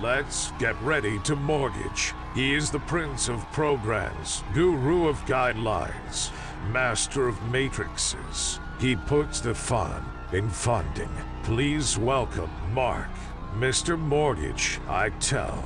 Let's get ready to mortgage. He is the prince of programs, guru of guidelines, master of matrices. He puts the fun in funding. Please welcome Mark, Mr. Mark-eitel.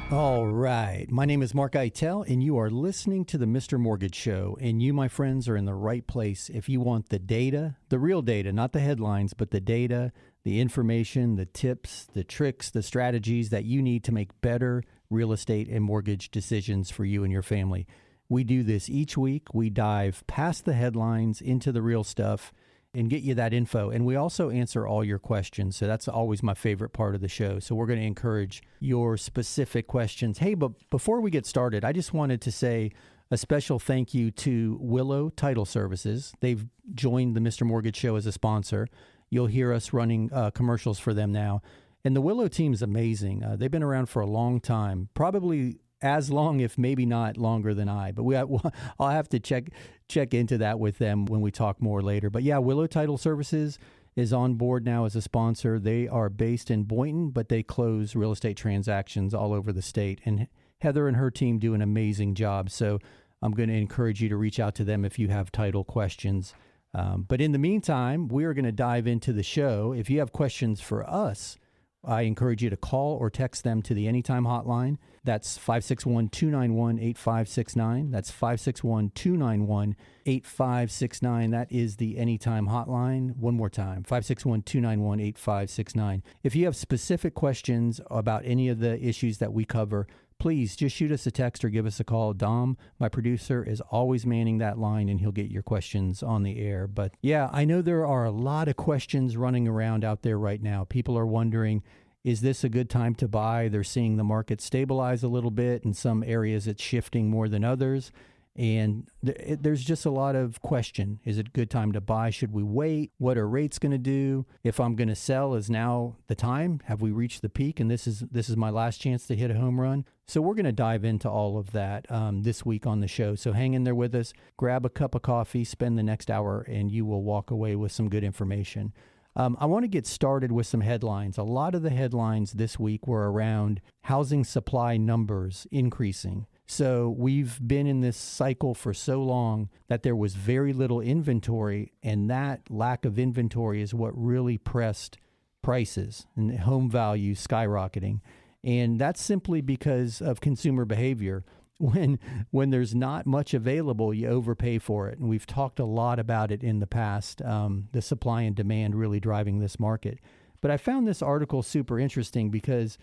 All right. My name is Mark-eitel, and you are listening to the Mr. Mortgage Show. And you, my friends, are in the right place if you want the data, the real data, not the headlines, but the data, the information, the tips, the tricks, the strategies that you need to make better real estate and mortgage decisions for you and your family. We do this each week. We dive past the headlines into the real stuff and get you that info. And we also answer all your questions. So that's always my favorite part of the show. So we're going to encourage your specific questions. Hey, but before we get started, I just wanted to say a special thank you to Willow Title Services. They've joined the Mr. Mortgage Show as a sponsor. You'll hear us running commercials for them now. And the Willow team's amazing. They've been around for a long time, probably as long, if maybe not longer than I. But I'll have to check into that with them when we talk more later. But yeah, Willow Title Services is on board now as a sponsor. They are based in Boynton, but they close real estate transactions all over the state. And Heather and her team do an amazing job. So I'm going to encourage you to reach out to them if you have title questions. But in the meantime, we are going to dive into the show. If you have questions for us, I encourage you to call or text them to the Anytime hotline. That's 561-291-8569. That's 561-291-8569. That is the Anytime hotline. One more time, 561-291-8569. If you have specific questions about any of the issues that we cover, please just shoot us a text or give us a call. Dom, my producer, is always manning that line, and he'll get your questions on the air. But yeah, I know there are a lot of questions running around out there right now. People are wondering, is this a good time to buy? They're seeing the market stabilize a little bit. In some areas, it's shifting more than others. And there's just a lot of question. Is it a good time to buy? Should we wait? What are rates going to do? If I'm going to sell, is now the time? Have we reached the peak? And this is my last chance to hit a home run. So we're going to dive into all of that this week on the show. So hang in there with us. Grab a cup of coffee. Spend the next hour, and you will walk away with some good information. I want to get started with some headlines. A lot of the headlines this week were around housing supply numbers increasing. So we've been in this cycle for so long that there was very little inventory, and that lack of inventory is what really pressed prices and home values skyrocketing. And that's simply because of consumer behavior. When there's not much available, you overpay for it. And we've talked a lot about it in the past, the supply and demand really driving this market. But I found this article super interesting because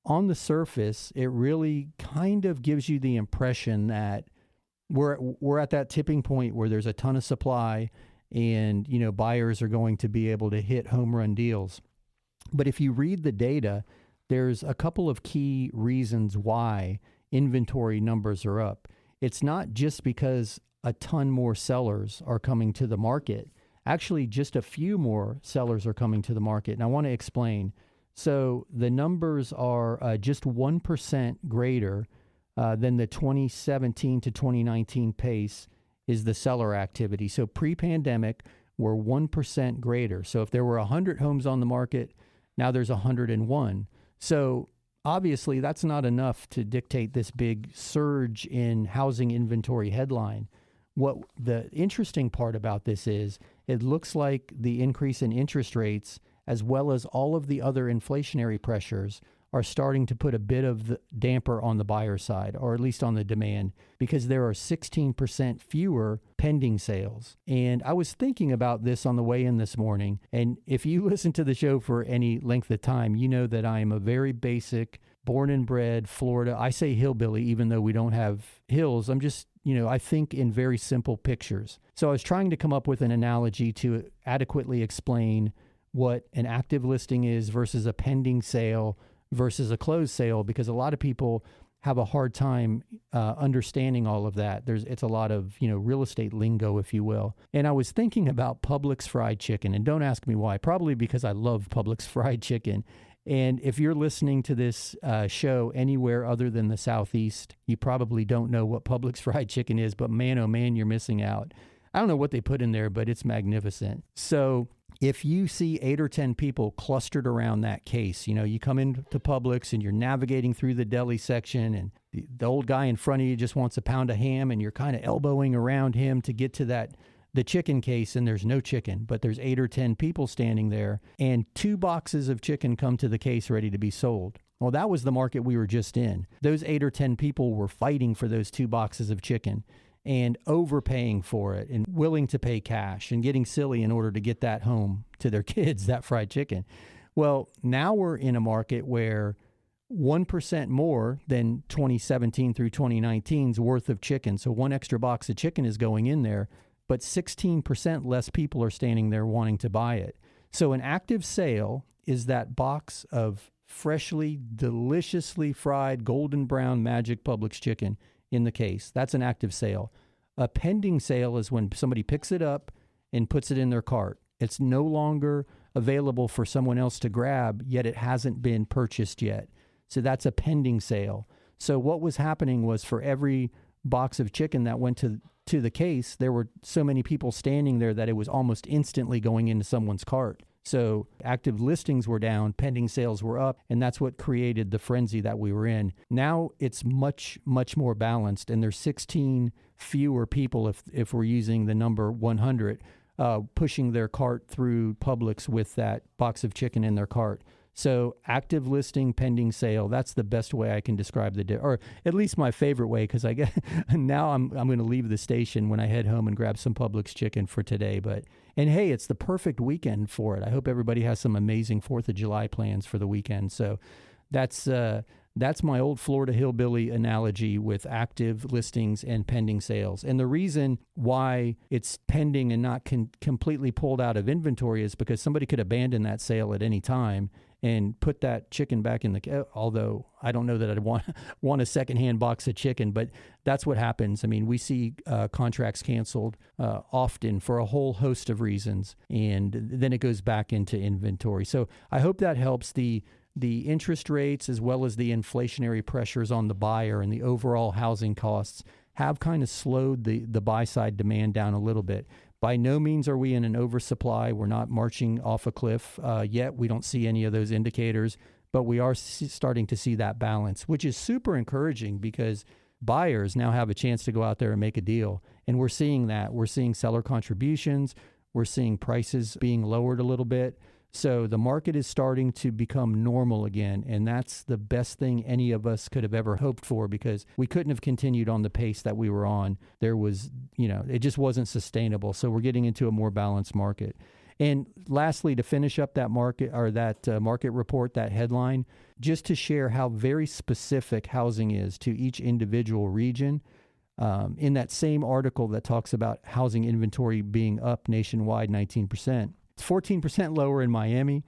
on the surface, it really kind of gives you the impression that we're at that tipping point where there's a ton of supply and, buyers are going to be able to hit home run deals. But if you read the data, there's a couple of key reasons why inventory numbers are up. It's not just because a ton more sellers are coming to the market. Actually, just a few more sellers are coming to the market. And I want to explain. So the numbers are just 1% greater than the 2017 to 2019 pace is the seller activity. So pre-pandemic, we're 1% greater. So if there were 100 homes on the market, now there's 101. So obviously, that's not enough to dictate this big surge in housing inventory headline. What the interesting part about this is, it looks like the increase in interest rates, as well as all of the other inflationary pressures, are starting to put a bit of the damper on the buyer side, or at least on the demand, because there are 16% fewer pending sales. And I was thinking about this on the way in this morning. And if you listen to the show for any length of time, you know that I am a very basic, born and bred Florida. I say hillbilly, even though we don't have hills. I'm just, I think in very simple pictures. So I was trying to come up with an analogy to adequately explain what an active listing is versus a pending sale versus a closed sale, because a lot of people have a hard time understanding all of that. It's a lot of, real estate lingo, if you will. And I was thinking about Publix fried chicken, and don't ask me why, probably because I love Publix fried chicken. And if you're listening to this show anywhere other than the Southeast, you probably don't know what Publix fried chicken is, but man, oh man, you're missing out. I don't know what they put in there, but it's magnificent. So if you see 8 or 10 people clustered around that case, you come into Publix and you're navigating through the deli section, and the old guy in front of you just wants a pound of ham, and you're kind of elbowing around him to get to the chicken case, and there's no chicken, but there's 8 or 10 people standing there, and 2 boxes of chicken come to the case ready to be sold. Well, that was the market we were just in. Those 8 or 10 people were fighting for those 2 boxes of chicken and overpaying for it and willing to pay cash and getting silly in order to get that home to their kids, that fried chicken. Well, now we're in a market where 1% more than 2017 through 2019's worth of chicken. So 1 extra box of chicken is going in there, but 16% less people are standing there wanting to buy it. So an active sale is that box of freshly, deliciously fried, golden brown Magic Publix chicken in the case. That's an active sale. A pending sale is when somebody picks it up and puts it in their cart. It's no longer available for someone else to grab, yet it hasn't been purchased yet. So that's a pending sale. So what was happening was, for every box of chicken that went to the case, there were so many people standing there that it was almost instantly going into someone's cart. So active listings were down, pending sales were up, and that's what created the frenzy that we were in. Now it's much, much more balanced, and there's 16 fewer people, if we're using the number 100, pushing their cart through Publix with that box of chicken in their cart. So active listing, pending sale, that's the best way I can describe or at least my favorite way, because I get now I'm going to leave the station when I head home and grab some Publix chicken for today. And hey, it's the perfect weekend for it. I hope everybody has some amazing 4th of July plans for the weekend. So that's my old Florida hillbilly analogy with active listings and pending sales. And the reason why it's pending and not completely pulled out of inventory is because somebody could abandon that sale at any time and put that chicken back in although I don't know that I'd want a secondhand box of chicken, but that's what happens. I mean, we see contracts canceled often for a whole host of reasons, and then it goes back into inventory. So I hope that helps. The interest rates, as well as the inflationary pressures on the buyer and the overall housing costs, have kind of slowed the buy-side demand down a little bit. By no means are we in an oversupply. We're not marching off a cliff yet. We don't see any of those indicators, but we are starting to see that balance, which is super encouraging because buyers now have a chance to go out there and make a deal. And we're seeing that. We're seeing seller contributions. We're seeing prices being lowered a little bit. So the market is starting to become normal again, and that's the best thing any of us could have ever hoped for, because we couldn't have continued on the pace that we were on. There was, it just wasn't sustainable. So we're getting into a more balanced market. And lastly, to finish up that market market report, that headline, just to share how very specific housing is to each individual region. In that same article that talks about housing inventory being up nationwide 19%. It's 14% lower in Miami,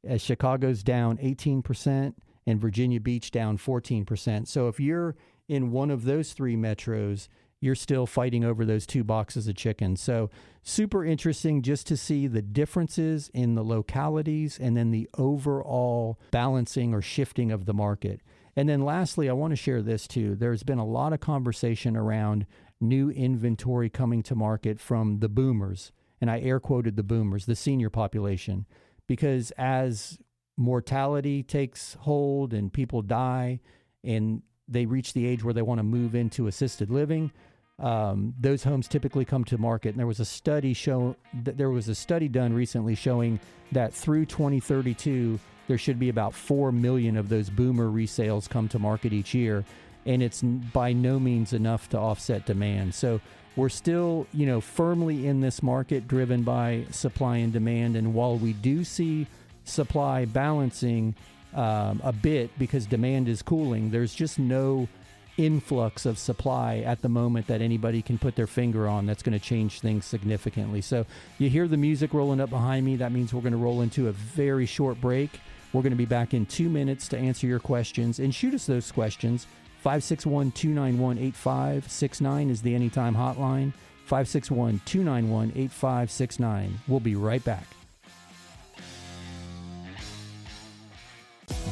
as Chicago's down 18%, and Virginia Beach down 14%. So if you're in one of those 3 metros, you're still fighting over those 2 boxes of chicken. So super interesting just to see the differences in the localities and then the overall balancing or shifting of the market. And then lastly, I want to share this too. There's been a lot of conversation around new inventory coming to market from the boomers. And I air quoted the boomers, the senior population, because as mortality takes hold and people die and they reach the age where they want to move into assisted living, those homes typically come to market. And there was a study done recently showing that through 2032, there should be about 4 million of those boomer resales come to market each year. And it's by no means enough to offset demand. So we're still, firmly in this market driven by supply and demand. And while we do see supply balancing a bit because demand is cooling, there's just no influx of supply at the moment that anybody can put their finger on that's going to change things significantly. So you hear the music rolling up behind me. That means we're going to roll into a very short break. We're going to be back in 2 minutes to answer your questions, and shoot us those questions. 561-291-8569 is the Anytime hotline. 561-291-8569. We'll be right back.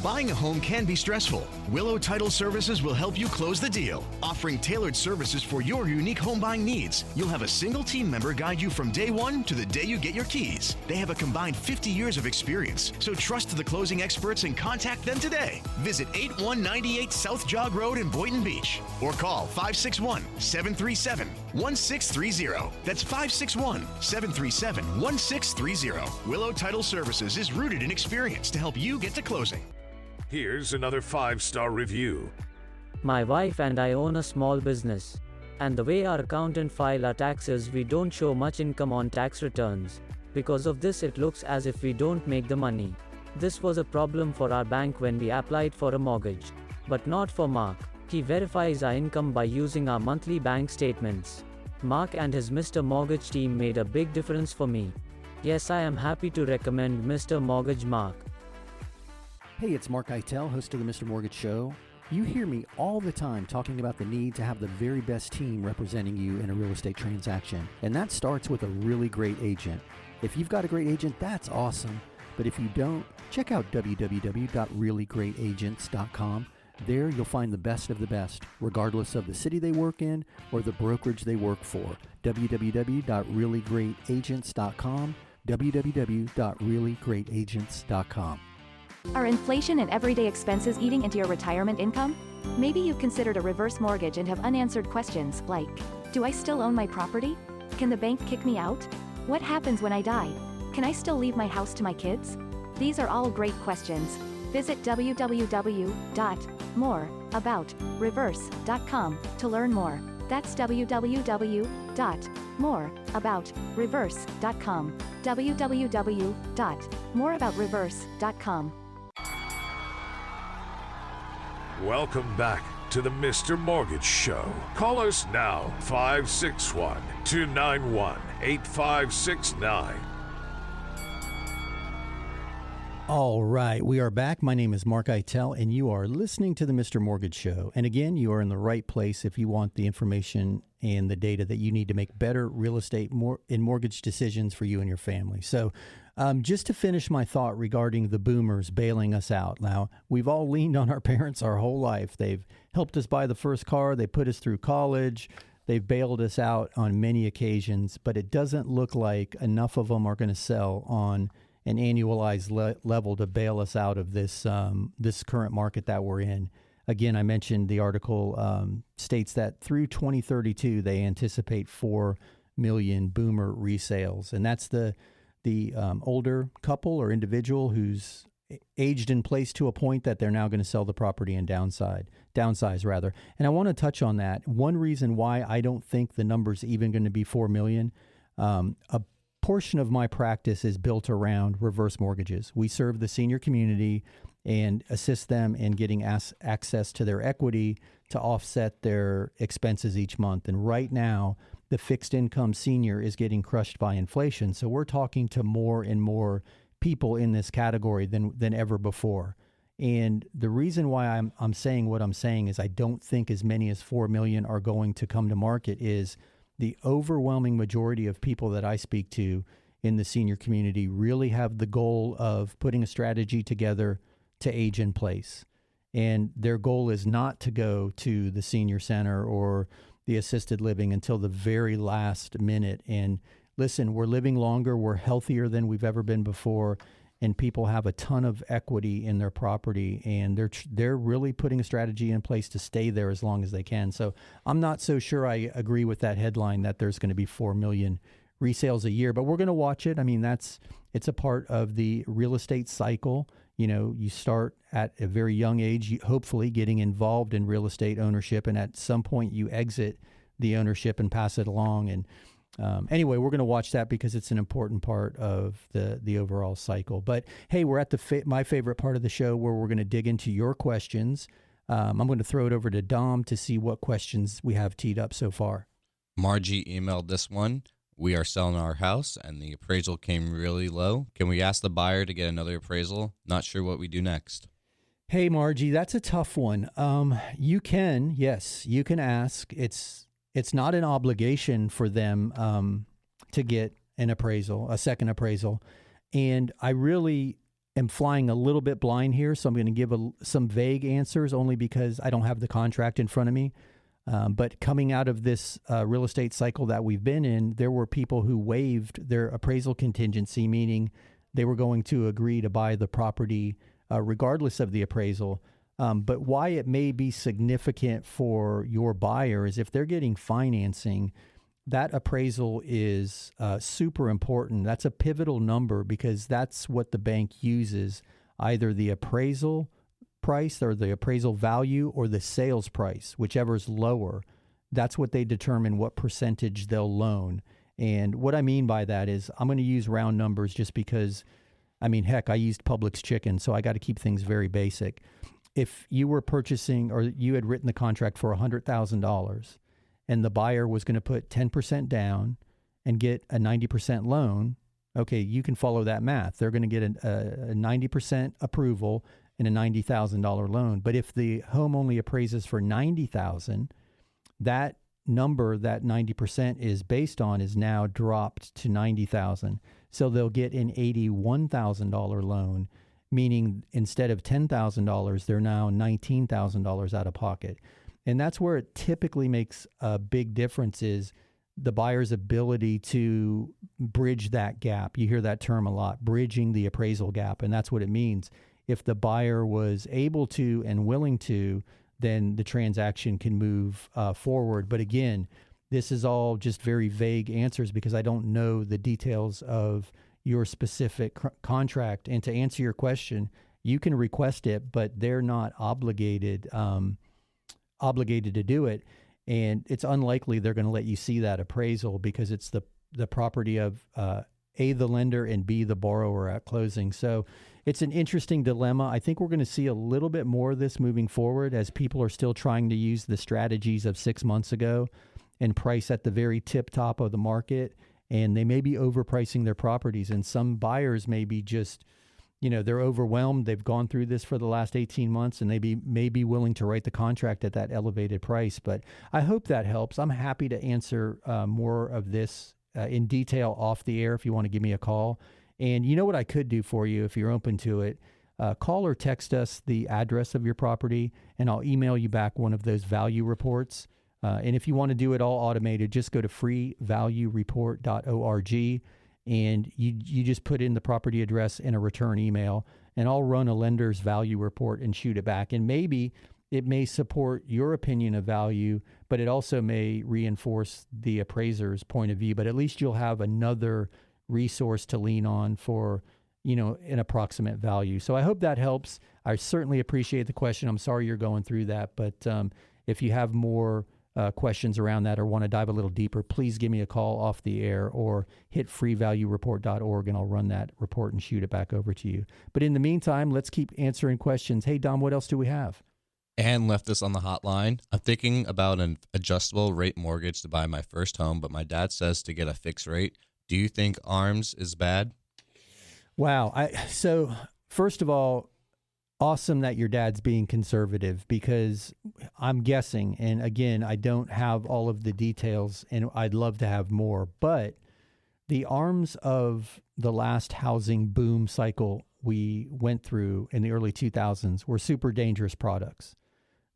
Buying a home can be stressful. Willow Title Services will help you close the deal, offering tailored services for your unique home buying needs. You'll have a single team member guide you from day one to the day you get your keys. They have a combined 50 years of experience, so trust the closing experts and contact them today. Visit 8198 South Jog Road in Boynton Beach or call 561-737-1630. That's 561-737-1630. Willow Title Services is rooted in experience to help you get to closing. Here's another 5-star review. My wife and I own a small business. And the way our accountant files our taxes, we don't show much income on tax returns. Because of this, it looks as if we don't make the money. This was a problem for our bank when we applied for a mortgage. But not for Mark. He verifies our income by using our monthly bank statements. Mark and his Mr. Mortgage team made a big difference for me. Yes, I am happy to recommend Mr. Mortgage Mark. Hey, it's mark-eitel, host of the Mr. Mortgage Show. You hear me all the time talking about the need to have the very best team representing you in a real estate transaction. And that starts with a really great agent. If you've got a great agent, that's awesome. But if you don't, check out www.reallyGreatAgents.com. There you'll find the best of the best, regardless of the city they work in or the brokerage they work for. www.reallyGreatAgents.com, www.reallyGreatAgents.com. Are inflation and everyday expenses eating into your retirement income? Maybe you've considered a reverse mortgage and have unanswered questions like, do I still own my property? Can the bank kick me out? What happens when I die? Can I still leave my house to my kids? These are all great questions. Visit www.moreaboutreverse.com to learn more. That's www.moreaboutreverse.com. www.moreaboutreverse.com. Welcome back to the Mr. Mortgage Show. Call us now, 561-291-8569. All right, we are back. My name is Mark Eitel, and you are listening to the Mr. Mortgage Show. And again, you are in the right place if you want the information and the data that you need to make better real estate and mortgage decisions for you and your family. So just to finish my thought regarding the boomers bailing us out. Now, we've all leaned on our parents our whole life. They've helped us buy the first car. They put us through college. They've bailed us out on many occasions, but it doesn't look like enough of them are going to sell on an annualized level to bail us out of this this current market that we're in. Again, I mentioned the article states that through 2032, they anticipate 4 million boomer resales. And that's the older couple or individual who's aged in place to a point that they're now going to sell the property and downsize rather. And I want to touch on that. One reason why I don't think the number's even going to be 4 million, a portion of my practice is built around reverse mortgages. We serve the senior community and assist them in getting access to their equity to offset their expenses each month. And right now, the fixed income senior is getting crushed by inflation. So we're talking to more and more people in this category than ever before. And the reason why I'm saying what I'm saying is I don't think as many as 4 million are going to come to market is the overwhelming majority of people that I speak to in the senior community really have the goal of putting a strategy together to age in place. And their goal is not to go to the senior center or the assisted living until the very last minute. And listen, we're living longer, we're healthier than we've ever been before, and people have a ton of equity in their property, and they're really putting a strategy in place to stay there as long as they can. So I'm not so sure I agree with that headline that there's going to be 4 million resales a year, but we're going to watch it. I mean, it's a part of the real estate cycle. You know, you start at a very young age, hopefully getting involved in real estate ownership, and at some point you exit the ownership and pass it along. And anyway, we're going to watch that because it's an important part of the overall cycle. But hey, we're at my favorite part of the show where we're going to dig into your questions. I'm going to throw it over to Dom to see what questions we have teed up so far. Margie emailed this one. We are selling our house and the appraisal came really low. Can we ask the buyer to get another appraisal? Not sure what we do next. Hey, Margie, that's a tough one. You can ask. It's not an obligation for them to get an appraisal, a second appraisal. And I really am flying a little bit blind here, so I'm going to give some vague answers only because I don't have the contract in front of me. But coming out of this real estate cycle that we've been in, there were people who waived their appraisal contingency, meaning they were going to agree to buy the property regardless of the appraisal. But why it may be significant for your buyer is if they're getting financing, that appraisal is super important. That's a pivotal number because that's what the bank uses, either the appraisal price or the appraisal value or the sales price, whichever's lower. That's what they determine what percentage they'll loan. And what I mean by that is I'm going to use round numbers just because, I mean, heck, I used Publix chicken, so I got to keep things very basic. If you were purchasing or you had written the contract for $100,000 and the buyer was going to put 10% down and get a 90% loan, okay, you can follow that math. They're going to get a 90% approval and a $90,000 loan. But if the home only appraises for $90,000, that number that 90% is based on is now dropped to $90,000. So they'll get an $81,000 loan, meaning instead of $10,000, they're now $19,000 out of pocket. And that's where it typically makes a big difference is the buyer's ability to bridge that gap. You hear that term a lot, bridging the appraisal gap, and that's what it means. If the buyer was able to and willing to, then the transaction can move forward. But again, this is all just very vague answers because I don't know the details of your specific contract. And to answer your question, you can request it, but they're not obligated to do it. And it's unlikely they're going to let you see that appraisal because it's the property of A, the lender, and B, the borrower at closing. So it's an interesting dilemma. I think we're going to see a little bit more of this moving forward as people are still trying to use the strategies of 6 months ago and price at the very tip top of the market. And they may be overpricing their properties. And some buyers may be just, they're overwhelmed. They've gone through this for the last 18 months and they may be willing to write the contract at that elevated price. But I hope that helps. I'm happy to answer more of this in detail off the air if you want to give me a call. And you know what I could do for you if you're open to it? Call or text us the address of your property, and I'll email you back one of those value reports. And if you want to do it all automated, just go to freevaluereport.org, and you just put in the property address and a return email, and I'll run a lender's value report and shoot it back. And maybe it may support your opinion of value, but it also may reinforce the appraiser's point of view. But at least you'll have another resource to lean on for, an approximate value. So I hope that helps. I certainly appreciate the question. I'm sorry you're going through that, but if you have more questions around that or want to dive a little deeper, please give me a call off the air or hit freevaluereport.org and I'll run that report and shoot it back over to you. But in the meantime, let's keep answering questions. Hey, Dom, what else do we have? Ann left this on the hotline. I'm thinking about an adjustable rate mortgage to buy my first home, but my dad says to get a fixed rate. Do you think ARMS is bad? Wow. So first of all, awesome that your dad's being conservative because I'm guessing, and again, I don't have all of the details and I'd love to have more, but the ARMS of the last housing boom cycle we went through in the early 2000s were super dangerous products.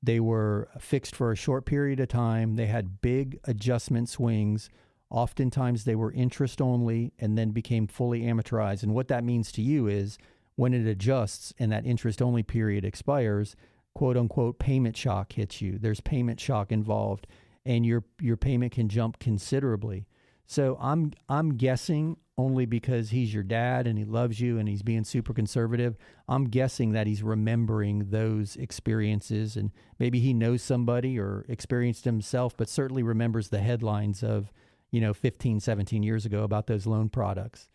They were fixed for a short period of time. They had big adjustment swings. Oftentimes they were interest only and then became fully amortized. And what that means to you is when it adjusts and that interest only period expires, quote unquote, payment shock hits you. There's payment shock involved and your payment can jump considerably. So I'm guessing, only because he's your dad and he loves you and he's being super conservative, I'm guessing that he's remembering those experiences, and maybe he knows somebody or experienced himself, but certainly remembers the headlines of 15, 17 years ago about those loan products.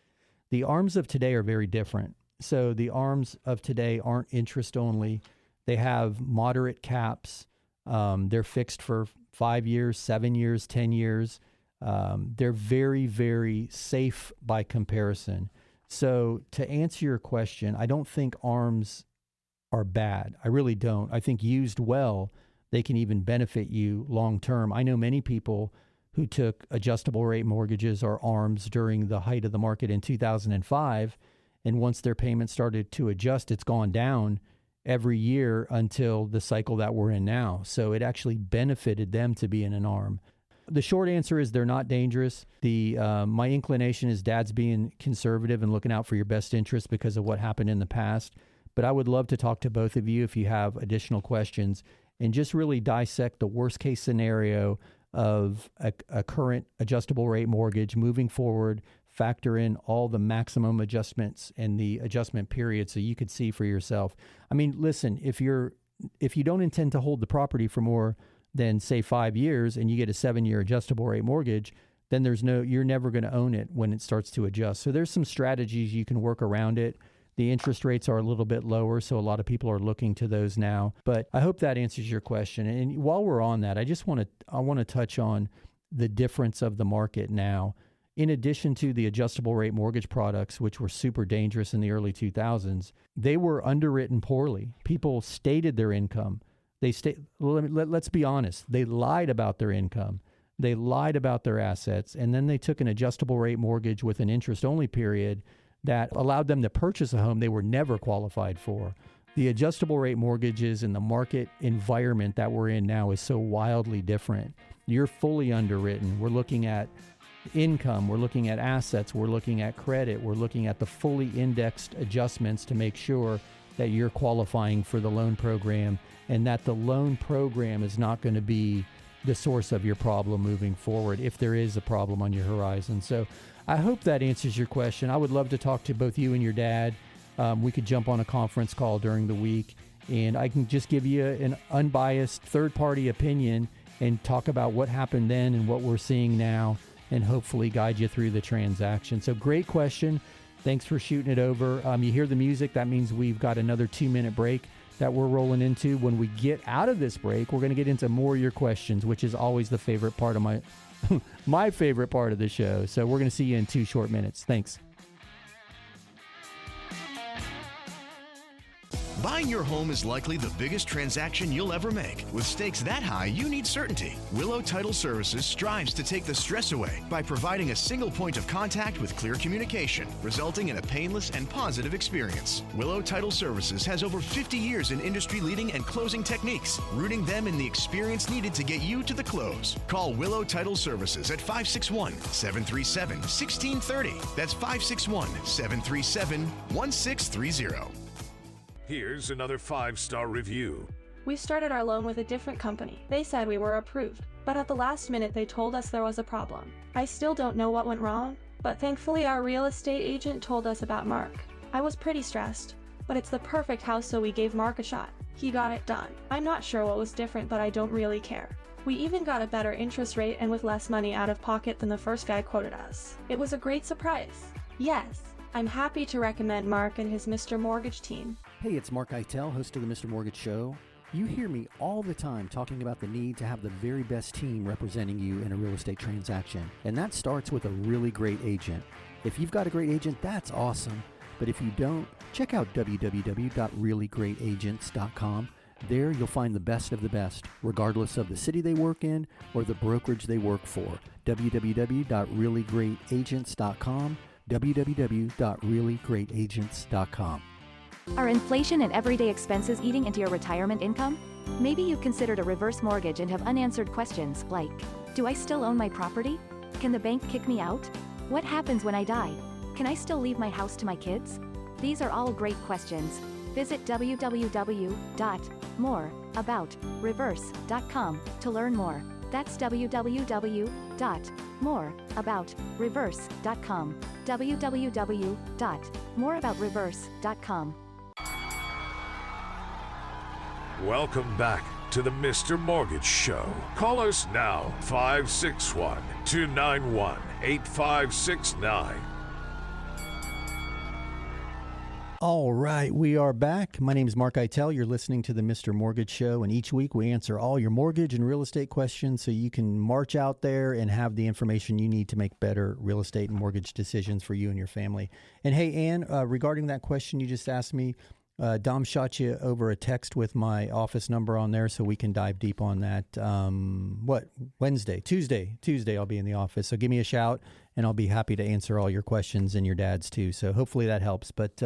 The ARMs of today are very different. So the ARMs of today aren't interest only. They have moderate caps. They're fixed for 5 years, 7 years, 10 years. They're very, very safe by comparison. So to answer your question, I don't think ARMs are bad. I really don't. I think used well, they can even benefit you long term. I know many people who took adjustable rate mortgages or ARMs during the height of the market in 2005, And once their payments started to adjust, it's gone down every year until the cycle that we're in now. So it actually benefited them to be in an ARM. The short answer is they're not dangerous. My inclination is Dad's being conservative and looking out for your best interest because of what happened in the past. But I would love to talk to both of you if you have additional questions and just really dissect the worst case scenario of a current adjustable rate mortgage moving forward, factor in all the maximum adjustments and the adjustment period so you could see for yourself. I mean, listen, if you don't intend to hold the property for more than say 5 years and you get a 7-year adjustable rate mortgage, then you're never going to own it when it starts to adjust. So there's some strategies you can work around it. The interest rates are a little bit lower, so a lot of people are looking to those now. But I hope that answers your question. And while we're on that, I want to touch on the difference of the market now. In addition to the adjustable rate mortgage products, which were super dangerous in the early 2000s, they were underwritten poorly. People stated their income. Let's be honest. They lied about their income. They lied about their assets. And then they took an adjustable rate mortgage with an interest-only period that allowed them to purchase a home they were never qualified for. The adjustable rate mortgages and the market environment that we're in now is so wildly different. You're fully underwritten. We're looking at income, we're looking at assets, we're looking at credit, we're looking at the fully indexed adjustments to make sure that you're qualifying for the loan program and that the loan program is not going to be the source of your problem moving forward if there is a problem on your horizon. So I hope that answers your question. I would love to talk to both you and your dad. We could jump on a conference call during the week and I can just give you an unbiased third-party opinion and talk about what happened then and what we're seeing now and hopefully guide you through the transaction. So great question. Thanks for shooting it over. You hear the music. That means we've got another 2-minute break that we're rolling into. When we get out of this break, we're going to get into more of your questions, which is always the favorite part of my favorite part of the show. So we're going to see you in 2 short minutes. Thanks. Buying your home is likely the biggest transaction you'll ever make. With stakes that high, you need certainty. Willow Title Services strives to take the stress away by providing a single point of contact with clear communication, resulting in a painless and positive experience. Willow Title Services has over 50 years in industry-leading and closing techniques, rooting them in the experience needed to get you to the close. Call Willow Title Services at 561-737-1630. That's 561-737-1630. Here's another 5-star review. We started our loan with a different company. They said we were approved, but at the last minute they told us there was a problem. I still don't know what went wrong, but thankfully our real estate agent told us about Mark. I was pretty stressed, but it's the perfect house, so we gave Mark a shot. He got it done. I'm not sure what was different, but I don't really care. We even got a better interest rate and with less money out of pocket than the first guy quoted us. It was a great surprise. Yes, I'm happy to recommend Mark and his Mr. Mortgage team. Hey, it's Mark-eitel, host of the Mr. Mortgage Show. You hear me all the time talking about the need to have the very best team representing you in a real estate transaction. And that starts with a really great agent. If you've got a great agent, that's awesome. But if you don't, check out www.reallyGreatAgents.com. There you'll find the best of the best, regardless of the city they work in or the brokerage they work for. www.reallyGreatAgents.com, www.reallyGreatAgents.com. Are inflation and everyday expenses eating into your retirement income? Maybe you've considered a reverse mortgage and have unanswered questions like, do I still own my property? Can the bank kick me out? What happens when I die? Can I still leave my house to my kids? These are all great questions. Visit www.moreaboutreverse.com to learn more. That's www.moreaboutreverse.com. www.moreaboutreverse.com. Welcome back to the Mr. Mortgage Show. Call us now, 561-291-8569. All right, we are back. My name is Mark-eitel. You're listening to the Mr. Mortgage Show, and each week we answer all your mortgage and real estate questions so you can march out there and have the information you need to make better real estate and mortgage decisions for you and your family. And hey, Ann, regarding that question you just asked me, Dom shot you over a text with my office number on there so we can dive deep on that. Tuesday I'll be in the office. So give me a shout and I'll be happy to answer all your questions and your dad's too. So hopefully that helps. But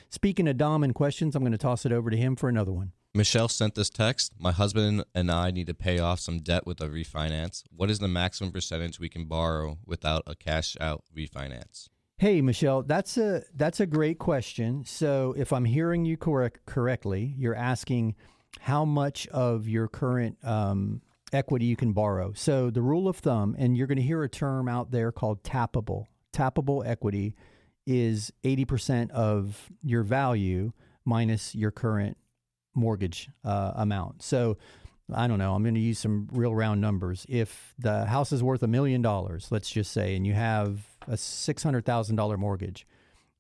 speaking of Dom and questions, I'm going to toss it over to him for another one. Michelle sent this text. My husband and I need to pay off some debt with a refinance. What is the maximum percentage we can borrow without a cash-out refinance? Hey, Michelle, that's a great question. So if I'm hearing you correctly, you're asking how much of your current equity you can borrow. So the rule of thumb, and you're going to hear a term out there called tappable. Tappable equity is 80% of your value minus your current mortgage amount. So I don't know, I'm going to use some real round numbers. If the house is worth $1 million, let's just say, and you have a $600,000 mortgage,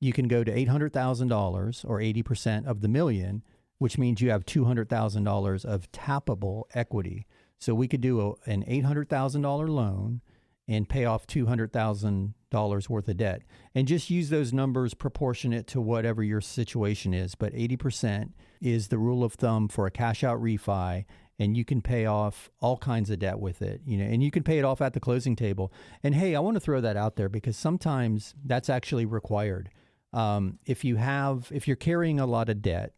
you can go to $800,000 or 80% of the million, which means you have $200,000 of tappable equity. So we could do an $800,000 loan and pay off $200,000 worth of debt, and just use those numbers proportionate to whatever your situation is. But 80% is the rule of thumb for a cash-out refi, and you can pay off all kinds of debt with it, and you can pay it off at the closing table. And hey, I want to throw that out there because sometimes that's actually required. If you're carrying a lot of debt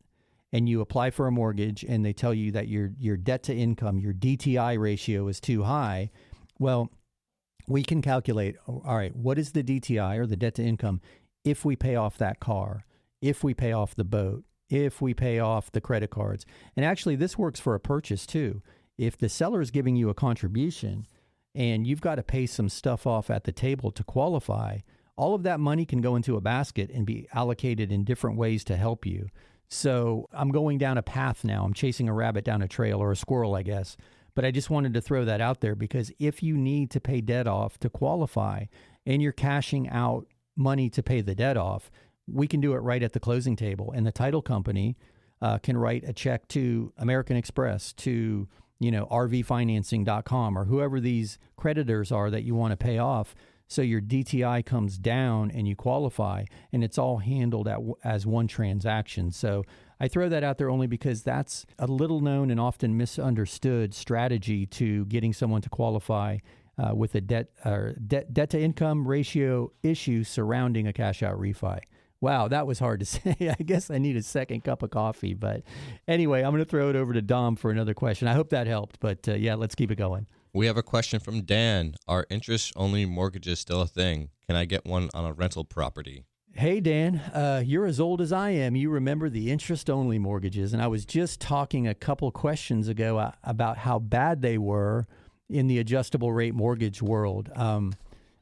and you apply for a mortgage and they tell you that your debt to income, your DTI ratio is too high, well, we can calculate, all right, what is the DTI or the debt to income if we pay off that car, if we pay off the boat, if we pay off the credit cards. And actually, this works for a purchase too. If the seller is giving you a contribution and you've got to pay some stuff off at the table to qualify, all of that money can go into a basket and be allocated in different ways to help you. So I'm going down a path now. I'm chasing a rabbit down a trail, or a squirrel, I guess. But I just wanted to throw that out there because if you need to pay debt off to qualify and you're cashing out money to pay the debt off, we can do it right at the closing table. And the title company can write a check to American Express, to rvfinancing.com, or whoever these creditors are that you want to pay off. So your DTI comes down and you qualify, and it's all handled as one transaction. So I throw that out there only because that's a little known and often misunderstood strategy to getting someone to qualify with a debt to income ratio issue surrounding a cash out refi. Wow, that was hard to say. I guess I need a second cup of coffee. But anyway, I'm going to throw it over to Dom for another question. I hope that helped. But yeah, let's keep it going. We have a question from Dan. Are interest-only mortgages still a thing? Can I get one on a rental property? Hey, Dan, you're as old as I am. You remember the interest-only mortgages. And I was just talking a couple questions ago about how bad they were in the adjustable rate mortgage world.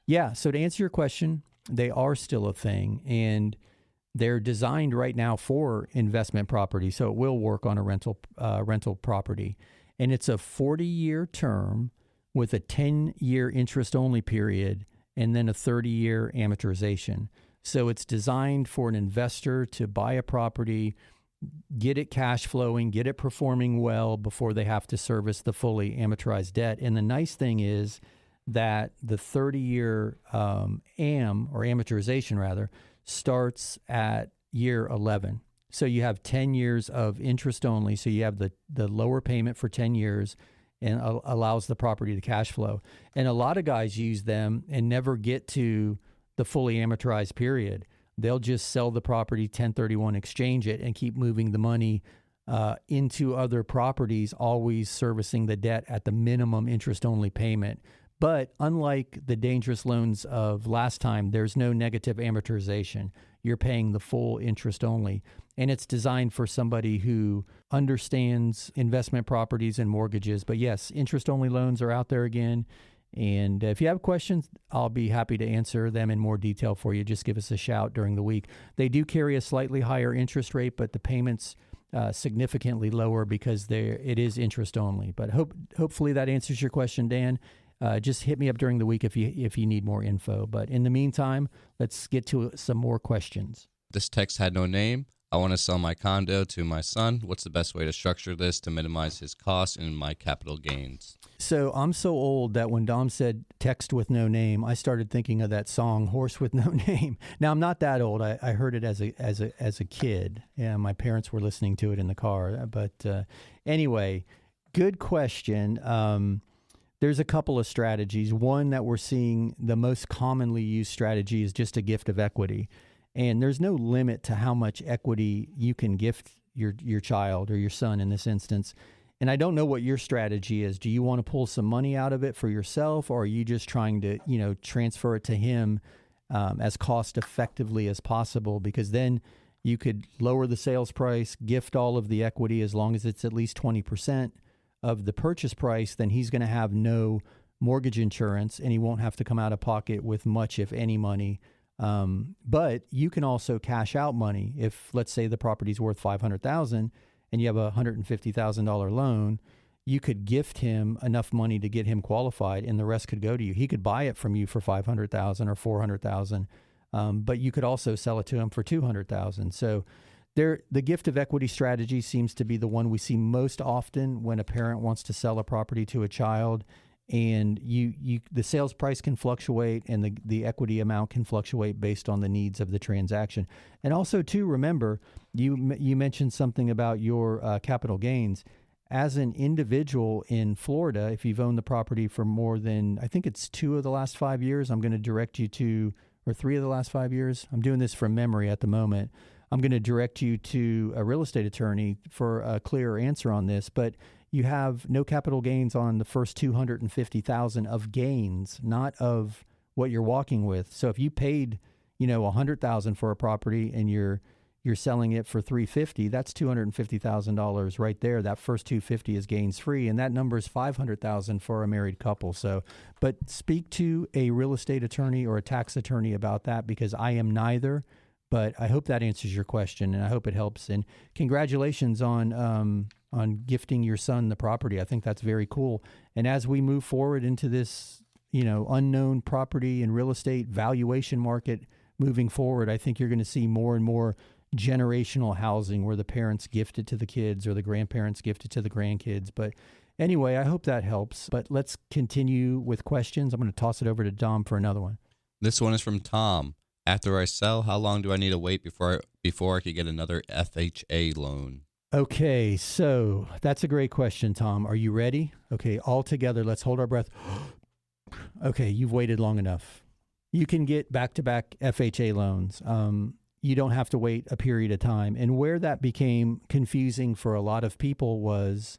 Yeah, so to answer your question, they are still a thing. And they're designed right now for investment property. So it will work on a rental property. And it's a 40-year term with a 10-year interest-only period and then a 30-year amortization. So it's designed for an investor to buy a property, get it cash flowing, get it performing well before they have to service the fully amortized debt. And the nice thing is that the 30-year amortization rather, starts at year 11. So you have 10 years of interest only. So you have the lower payment for 10 years and allows the property to cash flow. And a lot of guys use them and never get to the fully amortized period. They'll just sell the property, 1031 exchange it, and keep moving the money into other properties, always servicing the debt at the minimum interest-only payment. But unlike the dangerous loans of last time, there's no negative amortization. You're paying the full interest only. And it's designed for somebody who understands investment properties and mortgages. But yes, interest-only loans are out there again. And if you have questions, I'll be happy to answer them in more detail for you. Just give us a shout during the week. They do carry a slightly higher interest rate, but the payments significantly lower because it is interest only. But hopefully that answers your question, Dan. Just hit me up during the week if you need more info. But in the meantime, let's get to some more questions. This text had no name. I want to sell my condo to my son. What's the best way to structure this to minimize his costs and my capital gains? So I'm so old that when Dom said text with no name, I started thinking of that song, Horse with No Name. Now, I'm not that old. I heard it as a kid. Yeah, my parents were listening to it in the car. But anyway, good question. There's a couple of strategies. One that we're seeing, the most commonly used strategy, is just a gift of equity. And there's no limit to how much equity you can gift your child or your son in this instance. And I don't know what your strategy is. Do you want to pull some money out of it for yourself, or are you just trying to, transfer it to him as cost effectively as possible? Because then you could lower the sales price, gift all of the equity as long as it's at least 20% of the purchase price. Then he's going to have no mortgage insurance and he won't have to come out of pocket with much, if any, money. But you can also cash out money. If, let's say, the property's worth $500,000 and you have a $150,000 loan, you could gift him enough money to get him qualified, and the rest could go to you. He could buy it from you for $500,000 or $400,000, but you could also sell it to him for $200,000. So the gift of equity strategy seems to be the one we see most often when a parent wants to sell a property to a child. And the sales price can fluctuate, and the equity amount can fluctuate based on the needs of the transaction. And also, too, remember, you mentioned something about your capital gains. As an individual in Florida, if you've owned the property for more than, I think it's 2 of the last 5 years, I'm going to direct you to, or 3 of the last 5 years. I'm doing this from memory at the moment. I'm going to direct you to a real estate attorney for a clearer answer on this, but you have no capital gains on the first $250,000 of gains, not of what you're walking with. So if you paid, $100,000 for a property and you're selling it for $350,000, that's $250,000 right there. That first $250,000 is gains free, and that number is $500,000 for a married couple. So, but speak to a real estate attorney or a tax attorney about that, because I am neither. But I hope that answers your question, and I hope it helps. And congratulations on gifting your son the property. I think that's very cool. And as we move forward into this, unknown property and real estate valuation market moving forward, I think you're going to see more and more generational housing where the parents gift it to the kids or the grandparents gift it to the grandkids. But anyway, I hope that helps. But let's continue with questions. I'm going to toss it over to Dom for another one. This one is from Tom. After I sell, how long do I need to wait before I could get another FHA loan? Okay, so that's a great question, Tom. Are you ready? Okay, all together, let's hold our breath. Okay, you've waited long enough. You can get back-to-back FHA loans. You don't have to wait a period of time. And where that became confusing for a lot of people was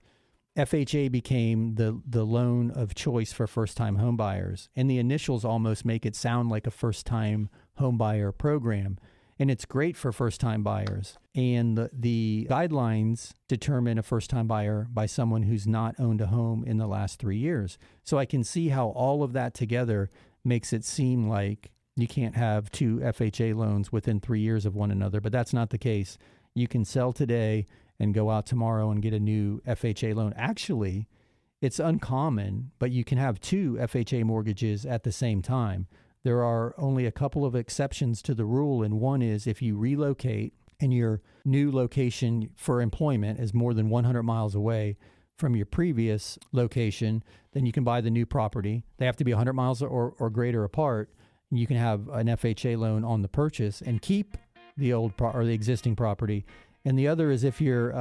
FHA became the loan of choice for first-time home buyers. And the initials almost make it sound like a first-time home buyer program. And it's great for first-time buyers. And the guidelines determine a first-time buyer by someone who's not owned a home in the last 3 years. So I can see how all of that together makes it seem like you can't have 2 FHA loans within 3 years of one another, but that's not the case. You can sell today and go out tomorrow and get a new FHA loan. Actually, it's uncommon, but you can have 2 FHA mortgages at the same time. There are only a couple of exceptions to the rule, and one is if you relocate and your new location for employment is more than 100 miles away from your previous location, then you can buy the new property. They have to be 100 miles or greater apart. And you can have an FHA loan on the purchase and keep the old or the existing property. And the other is if your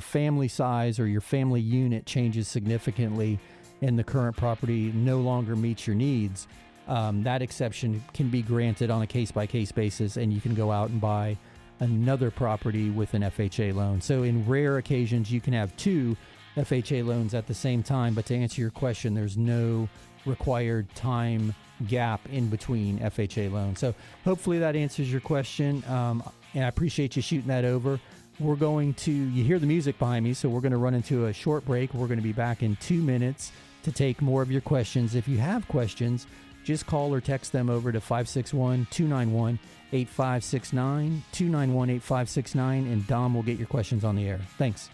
family size or your family unit changes significantly and the current property no longer meets your needs, that exception can be granted on a case-by-case basis, and you can go out and buy another property with an FHA loan. So in rare occasions, you can have 2 FHA loans at the same time, but to answer your question, there's no required time gap in between FHA loans. So hopefully that answers your question, and I appreciate you shooting that over. We're going to, you hear the music behind me, so we're going to run into a short break. We're going to be back in 2 minutes to take more of your questions. If you have questions, just call or text them over to 561-291-8569, 291-8569, and Dom will get your questions on the air. Thanks.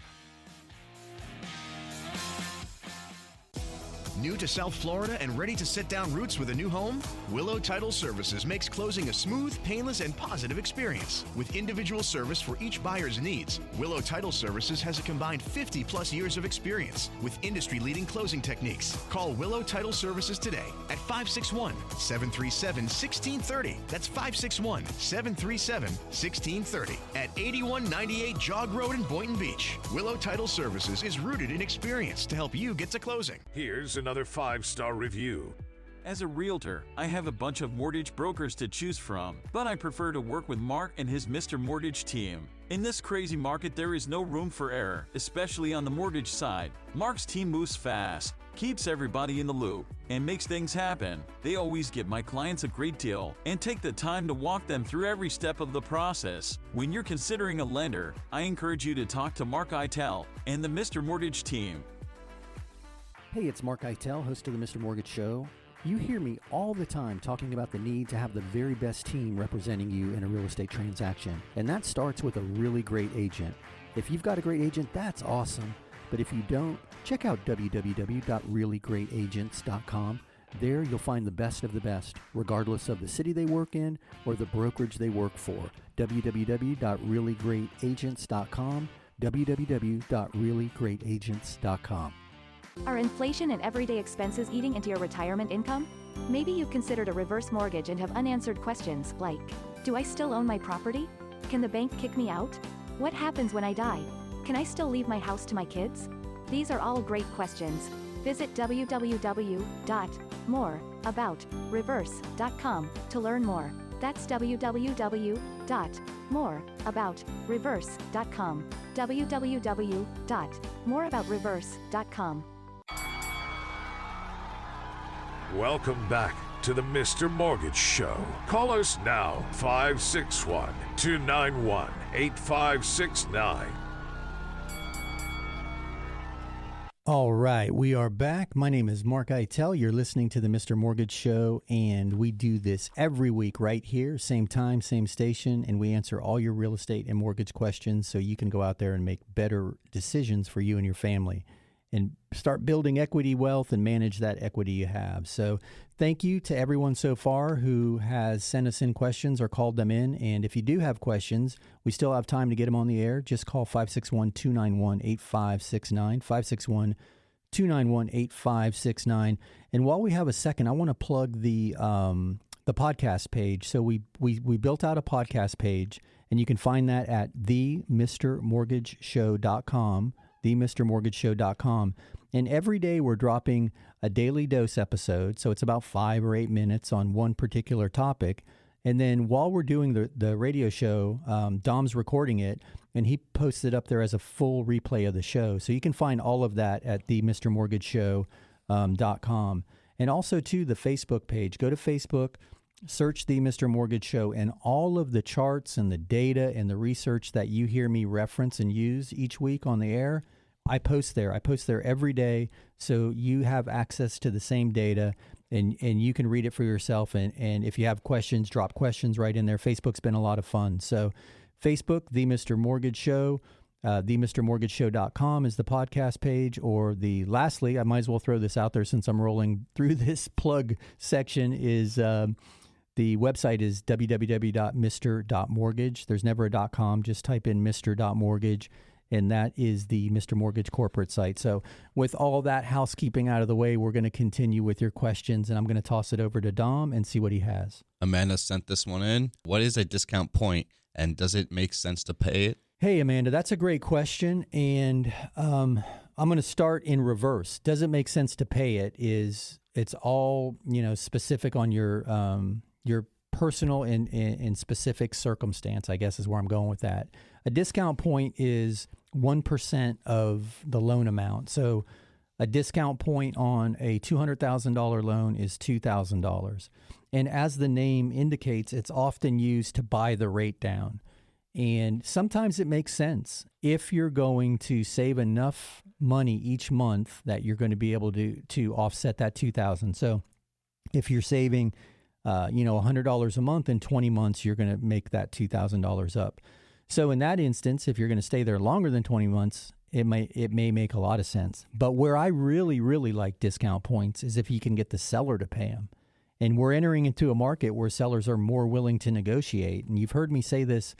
New to South Florida and ready to set down roots with a new home? Willow Title Services makes closing a smooth, painless, and positive experience. With individual service for each buyer's needs, Willow Title Services has a combined 50-plus years of experience with industry-leading closing techniques. Call Willow Title Services today at 561-737-1630. That's 561-737-1630 at 8198 Jog Road in Boynton Beach. Willow Title Services is rooted in experience to help you get to closing. Here's an another 5-star review. As a realtor, I have a bunch of mortgage brokers to choose from, but I prefer to work with Mark and his Mr. Mortgage team. In this crazy market, there is no room for error, especially on the mortgage side. Mark's team moves fast, keeps everybody in the loop, and makes things happen. They always give my clients a great deal and take the time to walk them through every step of the process. When you're considering a lender, I encourage you to talk to Mark-eitel and the Mr. Mortgage team. Hey, it's Mark-eitel, host of the Mr. Mortgage Show. You hear me all the time talking about the need to have the very best team representing you in a real estate transaction. And that starts with a really great agent. If you've got a great agent, that's awesome. But if you don't, check out www.reallyGreatAgents.com. There you'll find the best of the best, regardless of the city they work in or the brokerage they work for. www.reallyGreatAgents.com. www.reallyGreatAgents.com. Are inflation and everyday expenses eating into your retirement income? Maybe you've considered a reverse mortgage and have unanswered questions like, do I still own my property? Can the bank kick me out? What happens when I die? Can I still leave my house to my kids? These are all great questions. Visit www.moreaboutreverse.com to learn more. That's www.moreaboutreverse.com. www.moreaboutreverse.com. Welcome back to the Mr. Mortgage Show. Call us now, 561-291-8569. All right, we are back. My name is Mark Eitel. You're listening to the Mr. Mortgage Show, and we do this every week right here, same time, same station, and we answer all your real estate and mortgage questions so you can go out there and make better decisions for you and your family and start building equity wealth and manage that equity you have. So thank you to everyone so far who has sent us in questions or called them in. And if you do have questions, we still have time to get them on the air. Just call 561-291-8569, 561-291-8569. And while we have a second, I want to plug the podcast page. So we built out a podcast page, and you can find that at themrmortgageshow.com, themrmortgageshow.com. And every day we're dropping a daily dose episode. So it's about 5 or 8 minutes on one particular topic. And then while we're doing the radio show, Dom's recording it, and he posts it up there as a full replay of the show. So you can find all of that at themrmortgageshow.com. And also, too, the Facebook page. Go to Facebook, search The Mr. Mortgage Show, and all of the charts and the data and the research that you hear me reference and use each week on the air, I post there. I post there every day, so you have access to the same data, and you can read it for yourself. And if you have questions, drop questions right in there. Facebook's been a lot of fun. So Facebook, The Mr. Mortgage Show, themrmortgageshow.com is the podcast page, or lastly, I might as well throw this out there since I'm rolling through this plug section, is the website is www.mr.mortgage. There's never a .com. Just type in mr.mortgage, and that is the Mr. Mortgage corporate site. So with all that housekeeping out of the way, we're going to continue with your questions, and I'm going to toss it over to Dom and see what he has. Amanda sent this one in. What is a discount point, and does it make sense to pay it? Hey, Amanda, that's a great question, and I'm going to start in reverse. Does it make sense to pay it? It's all specific on your personal and specific circumstance, I guess is where I'm going with that. A discount point is 1% of the loan amount. So a discount point on a $200,000 loan is $2,000. And as the name indicates, it's often used to buy the rate down. And sometimes it makes sense if you're going to save enough money each month that you're going to be able to offset that $2,000. So if you're saving, $100 a month in 20 months, you're going to make that $2,000 up. So in that instance, if you're going to stay there longer than 20 months, it may make a lot of sense. But where I really, really like discount points is if you can get the seller to pay them. And we're entering into a market where sellers are more willing to negotiate. And you've heard me say this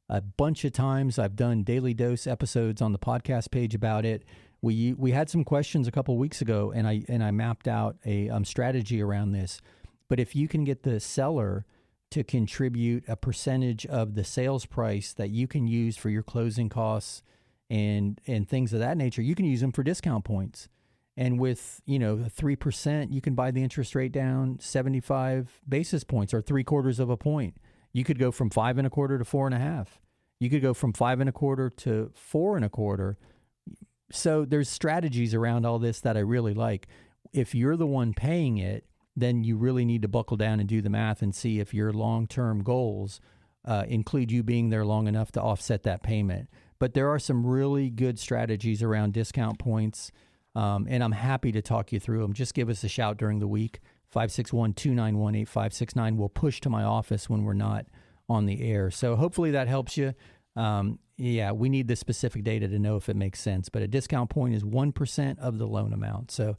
a bunch of times. I've done daily dose episodes on the podcast page about it. We had some questions a couple of weeks ago, and I mapped out a strategy around this. But if you can get the seller to contribute a percentage of the sales price that you can use for your closing costs and things of that nature, you can use them for discount points. And with, 3%, you can buy the interest rate down 75 basis points or 3/4 of a point. You could go from 5.25 to 4.5. You could go from 5.25 to 4.25. So there's strategies around all this that I really like. If you're the one paying it, then you really need to buckle down and do the math and see if your long-term goals include you being there long enough to offset that payment. But there are some really good strategies around discount points, and I'm happy to talk you through them. Just give us a shout during the week, 561-291-8569. We'll push to my office when we're not on the air. So hopefully that helps you. We need the specific data to know if it makes sense. But a discount point is 1% of the loan amount. So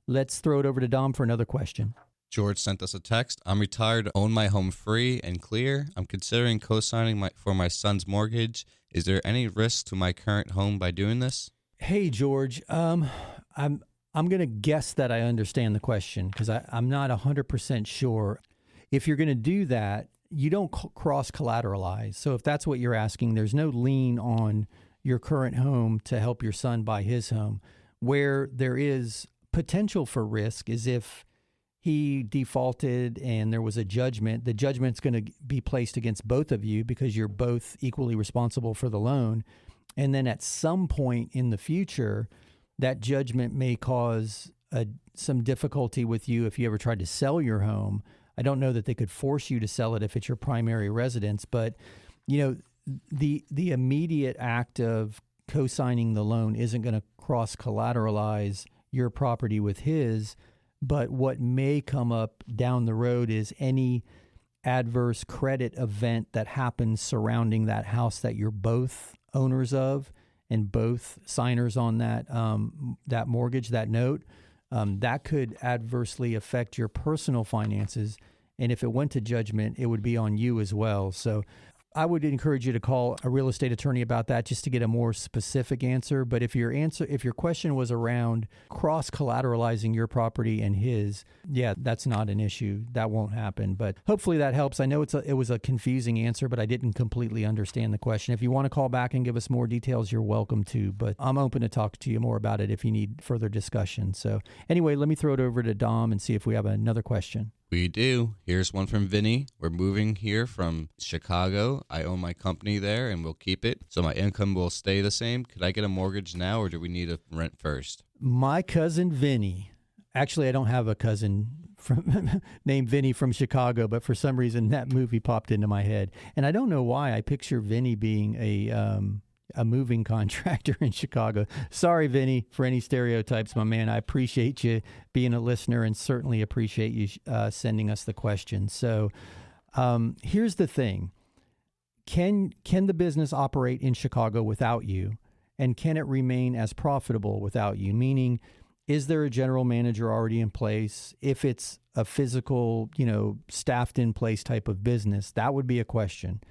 let's throw it over to Dom for another question. George sent us a text. I'm retired, own my home free and clear. I'm considering co-signing for my son's mortgage. Is there any risk to my current home by doing this? Hey, George. I'm going to guess that I understand the question because I'm not 100% sure. If you're going to do that, you don't cross-collateralize. So if that's what you're asking, there's no lien on your current home to help your son buy his home. Where there is potential for risk is if he defaulted and there was a judgment. The judgment's going to be placed against both of you because you're both equally responsible for the loan. And then at some point in the future, that judgment may cause some difficulty with you if you ever tried to sell your home. I don't know that they could force you to sell it if it's your primary residence, but the immediate act of co-signing the loan isn't going to cross-collateralize your property with his. But what may come up down the road is any adverse credit event that happens surrounding that house that you're both owners of and both signers on that mortgage, that note, that could adversely affect your personal finances. And if it went to judgment, it would be on you as well. So I would encourage you to call a real estate attorney about that just to get a more specific answer. But if your question was around cross-collateralizing your property and his, that's not an issue. That won't happen. But hopefully that helps. I know it was a confusing answer, but I didn't completely understand the question. If you want to call back and give us more details, you're welcome to. But I'm open to talk to you more about it if you need further discussion. So anyway, let me throw it over to Dom and see if we have another question. We do. Here's one from Vinny. We're moving here from Chicago. I own my company there and we'll keep it, so my income will stay the same. Could I get a mortgage now or do we need a rent first? My cousin Vinny. Actually, I don't have a cousin named Vinny from Chicago, but for some reason that movie popped into my head. And I don't know why I picture Vinny being a moving contractor in Chicago. Sorry, Vinny, for any stereotypes, my man. I appreciate you being a listener and certainly appreciate you sending us the question. So here's the thing. Can the business operate in Chicago without you? And can it remain as profitable without you? Meaning, is there a general manager already in place? If it's a physical, staffed in place type of business, that would be a question.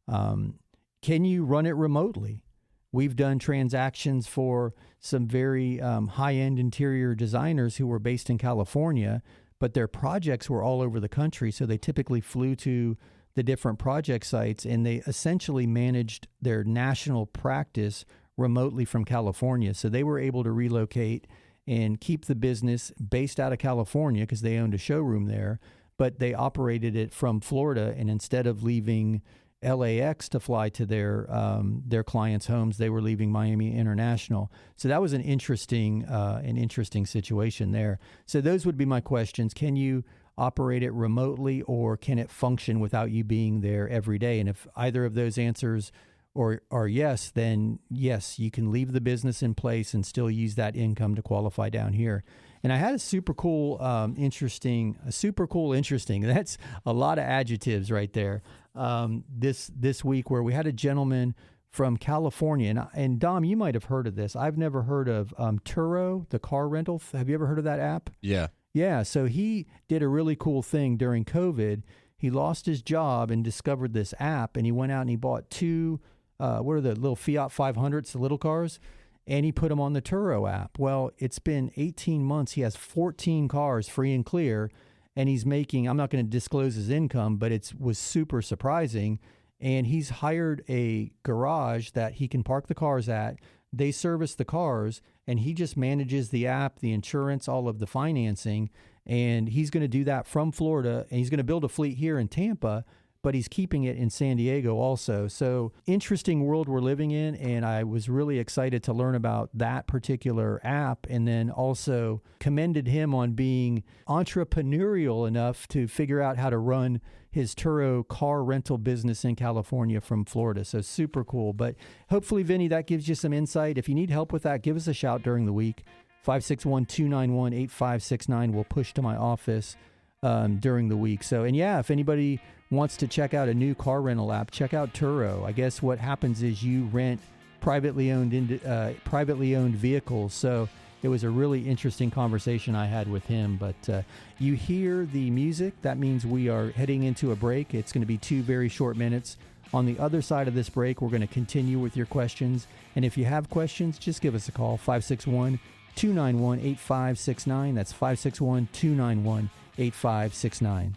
Can you run it remotely? We've done transactions for some very high-end interior designers who were based in California, but their projects were all over the country, so they typically flew to the different project sites, and they essentially managed their national practice remotely from California. So they were able to relocate and keep the business based out of California because they owned a showroom there, but they operated it from Florida, and instead of leaving LAX to fly to their clients' homes, they were leaving Miami International. So that was an interesting situation there. So those would be my questions. Can you operate it remotely, or can it function without you being there every day? And if either of those answers are yes, then yes, you can leave the business in place and still use that income to qualify down here. And I had a super cool, interesting. That's a lot of adjectives right there. This week where we had a gentleman from California, and Dom, you might have heard of this. I've never heard of Turo, the car rental. Have you ever heard of that app? Yeah. Yeah. So he did a really cool thing during COVID. He lost his job and discovered this app, and he went out and he bought two. What are the little Fiat 500s, the little cars? And he put them on the Turo app. Well, it's been 18 months. He has 14 cars free and clear, and he's making, I'm not going to disclose his income, but it was super surprising. and he's hired a garage that he can park the cars at. They service the cars, and he just manages the app, the insurance, all of the financing. And he's going to do that from Florida, and he's going to build a fleet here in Tampa, but he's keeping it in San Diego also. So interesting world we're living in, and I was really excited to learn about that particular app, and then also commended him on being entrepreneurial enough to figure out how to run his Turo car rental business in California from Florida. So super cool. But hopefully, Vinny, that gives you some insight. If you need help with that, give us a shout during the week. 561-291-8569 will push to my office during the week. So, and yeah, if anybody wants to check out a new car rental app, check out Turo. I guess what happens is you rent privately owned vehicles. So it was a really interesting conversation I had with him. But you hear the music. That means we are heading into a break. It's going to be 2 very short minutes. On the other side of this break, we're going to continue with your questions. And if you have questions, just give us a call, 561-291-8569. That's 561-291-8569.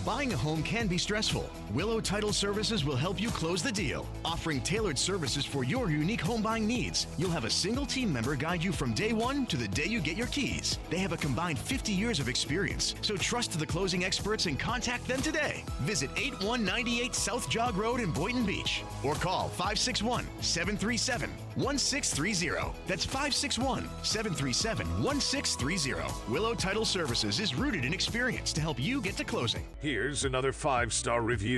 Buying a home can be stressful. Willow Title Services will help you close the deal. Offering tailored services for your unique home buying needs, you'll have a single team member guide you from day one to the day you get your keys. They have a combined 50 years of experience, so trust the closing experts and contact them today. Visit 8198 South Jog Road in Boynton Beach or call 561-737-1630. That's 561-737-1630. Willow Title Services is rooted in experience to help you get to closing. Here's another 5-star review.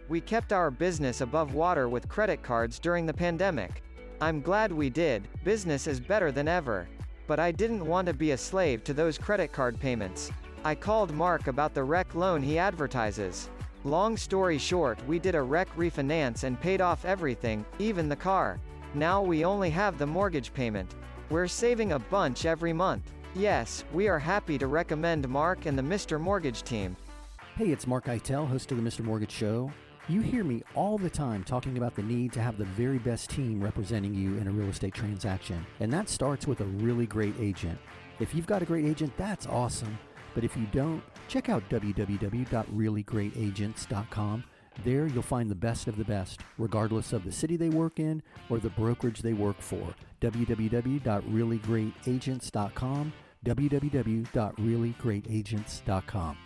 We kept our business above water with credit cards during the pandemic. I'm glad we did. Business is better than ever. But I didn't want to be a slave to those credit card payments. I called Mark about the rec loan he advertises. Long story short, we did a rec refinance and paid off everything, even the car. Now we only have the mortgage payment. We're saving a bunch every month. Yes, we are happy to recommend Mark and the Mr. Mortgage team. Hey, it's mark-eitel, host of the Mr. Mortgage Show. You hear me all the time talking about the need to have the very best team representing you in a real estate transaction. And that starts with a really great agent. If you've got a great agent, that's awesome. But if you don't, check out www.reallyGreatAgents.com. There you'll find the best of the best, regardless of the city they work in or the brokerage they work for. www.reallyGreatAgents.com, www.reallyGreatAgents.com.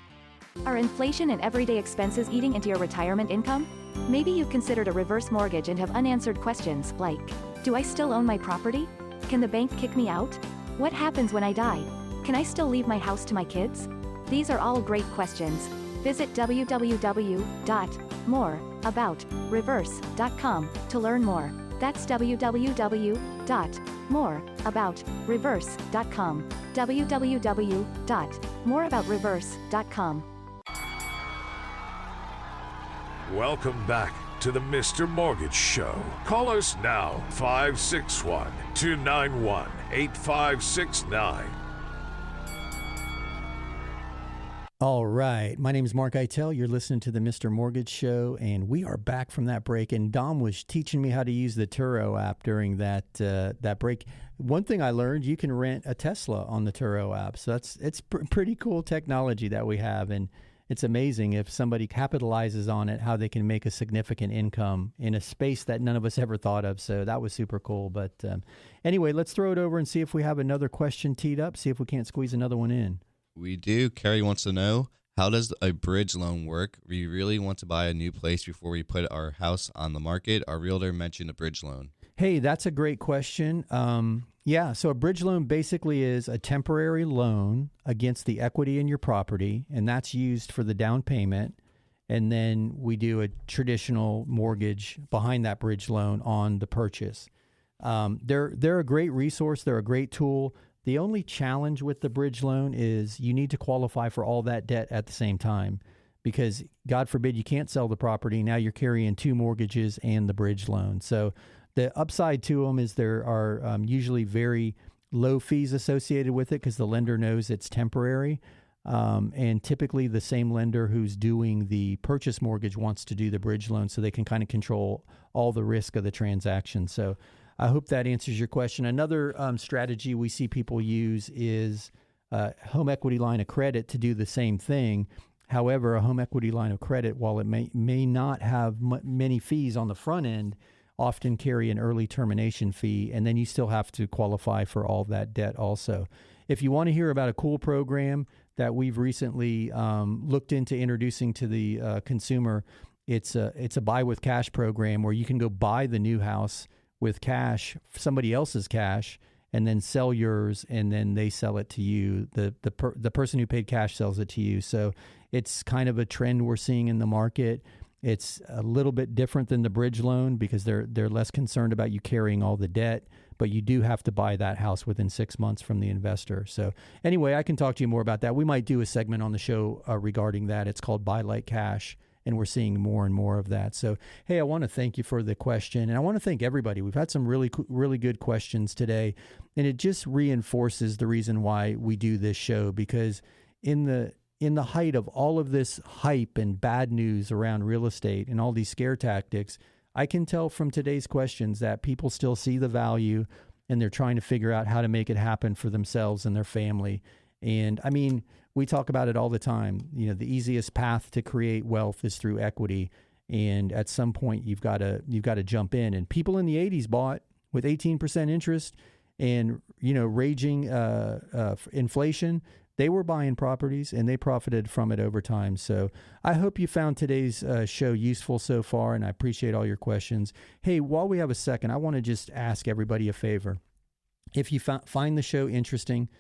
Are inflation and everyday expenses eating into your retirement income? Maybe you've considered a reverse mortgage and have unanswered questions like, do I still own my property? Can the bank kick me out? What happens when I die? Can I still leave my house to my kids? These are all great questions. Visit www.moreaboutreverse.com to learn more. That's www.moreaboutreverse.com. www.moreaboutreverse.com. Welcome back to the Mr. Mortgage Show. Call us now, 561-291-8569. All right. My name is Mark Eitel. You're listening to the Mr. Mortgage Show, and we are back from that break. And Dom was teaching me how to use the Turo app during that break. One thing I learned, you can rent a Tesla on the Turo app. So it's pretty cool technology that we have, and it's amazing if somebody capitalizes on it, how they can make a significant income in a space that none of us ever thought of. So that was super cool. But anyway, let's throw it over and see if we have another question teed up, see if we can't squeeze another one in. We do. Carrie wants to know, how does a bridge loan work? We really want to buy a new place before we put our house on the market. Our realtor mentioned a bridge loan. Hey, that's a great question. So a bridge loan basically is a temporary loan against the equity in your property, and that's used for the down payment. And then we do a traditional mortgage behind that bridge loan on the purchase. They're a great resource. They're a great tool. The only challenge with the bridge loan is you need to qualify for all that debt at the same time, because God forbid you can't sell the property. Now you're carrying 2 mortgages and the bridge loan. So the upside to them is there are usually very low fees associated with it because the lender knows it's temporary. And typically the same lender who's doing the purchase mortgage wants to do the bridge loan so they can kind of control all the risk of the transaction. So I hope that answers your question. Another strategy we see people use is home equity line of credit to do the same thing. However, a home equity line of credit, while it may not have many fees on the front end, often carry an early termination fee, and then you still have to qualify for all that debt also. If you want to hear about a cool program that we've recently looked into introducing to the consumer, it's a buy with cash program where you can go buy the new house with cash, somebody else's cash, and then sell yours, and then they sell it to you. The person who paid cash sells it to you. So it's kind of a trend we're seeing in the market. It's a little bit different than the bridge loan because they're less concerned about you carrying all the debt, but you do have to buy that house within 6 months from the investor. So anyway, I can talk to you more about that. We might do a segment on the show regarding that. It's called Buy Like Cash, and we're seeing more and more of that. So, hey, I want to thank you for the question, and I want to thank everybody. We've had some really good questions today, and it just reinforces the reason why we do this show, because in the height of all of this hype and bad news around real estate and all these scare tactics, I can tell from today's questions that people still see the value, and they're trying to figure out how to make it happen for themselves and their family. And I mean, we talk about it all the time. You know, the easiest path to create wealth is through equity. And at some point you've got to jump in. And people in the 80s bought with 18% interest and, raging inflation. They were buying properties and they profited from it over time. So I hope you found today's show useful so far, and I appreciate all your questions. Hey, while we have a second, I want to just ask everybody a favor. If you find the show interesting,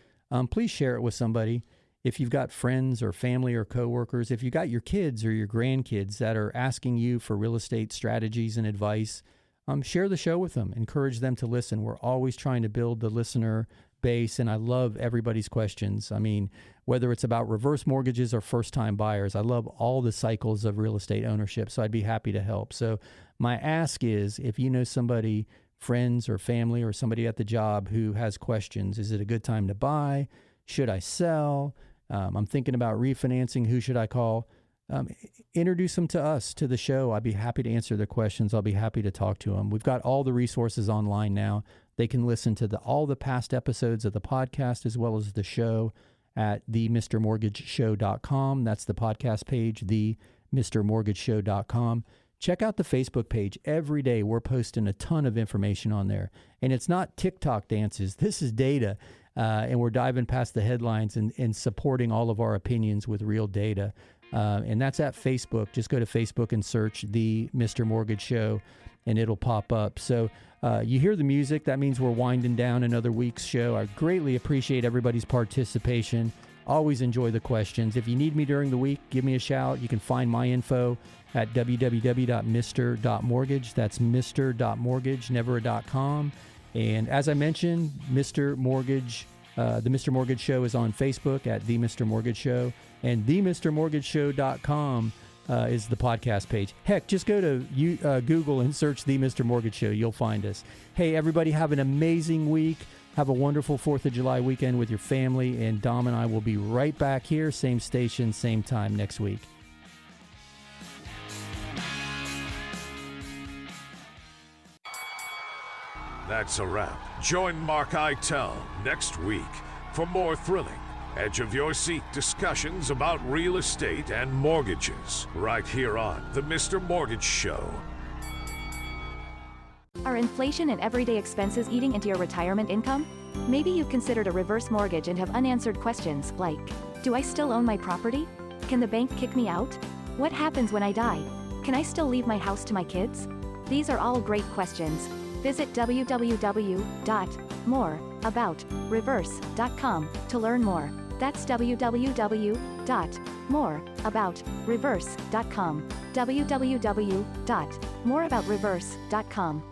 please share it with somebody. If you've got friends or family or coworkers, if you got your kids or your grandkids that are asking you for real estate strategies and advice, share the show with them. Encourage them to listen. We're always trying to build the listener base, and I love everybody's questions. I mean, whether it's about reverse mortgages or first-time buyers, I love all the cycles of real estate ownership, so I'd be happy to help. So my ask is, if you know somebody, friends or family or somebody at the job who has questions, is it a good time to buy? Should I sell? I'm thinking about refinancing. Who should I call? Introduce them to us, to the show. I'd be happy to answer their questions. I'll be happy to talk to them. We've got all the resources online now. They can listen to all the past episodes of the podcast as well as the show at themrmortgageshow.com. That's the podcast page, themrmortgageshow.com. Check out the Facebook page. Every day we're posting a ton of information on there. And it's not TikTok dances. This is data. And we're diving past the headlines and supporting all of our opinions with real data. And that's at Facebook. Just go to Facebook and search The Mr. Mortgage Show, and it'll pop up. So you hear the music. That means we're winding down another week's show. I greatly appreciate everybody's participation. Always enjoy the questions. If you need me during the week, give me a shout. You can find my info at www.mr.mortgage. That's mr.mortgage, never a .com. And as I mentioned, Mr. Mortgage, the Mr. Mortgage Show is on Facebook at The Mr. Mortgage Show, and themrmortgageshow.com is the podcast page. Heck, just go to Google and search The Mr. Mortgage Show. You'll find us. Hey, everybody, have an amazing week. Have a wonderful 4th of July weekend with your family, and Dom and I will be right back here, same station, same time next week. That's a wrap. Join mark-eitel next week for more thrilling, edge-of-your-seat discussions about real estate and mortgages right here on The Mr. Mortgage Show. Are inflation and everyday expenses eating into your retirement income? Maybe you've considered a reverse mortgage and have unanswered questions like, do I still own my property? Can the bank kick me out? What happens when I die? Can I still leave my house to my kids? These are all great questions. Visit www.moreaboutreverse.com to learn more. That's www.moreaboutreverse.com. www.moreaboutreverse.com.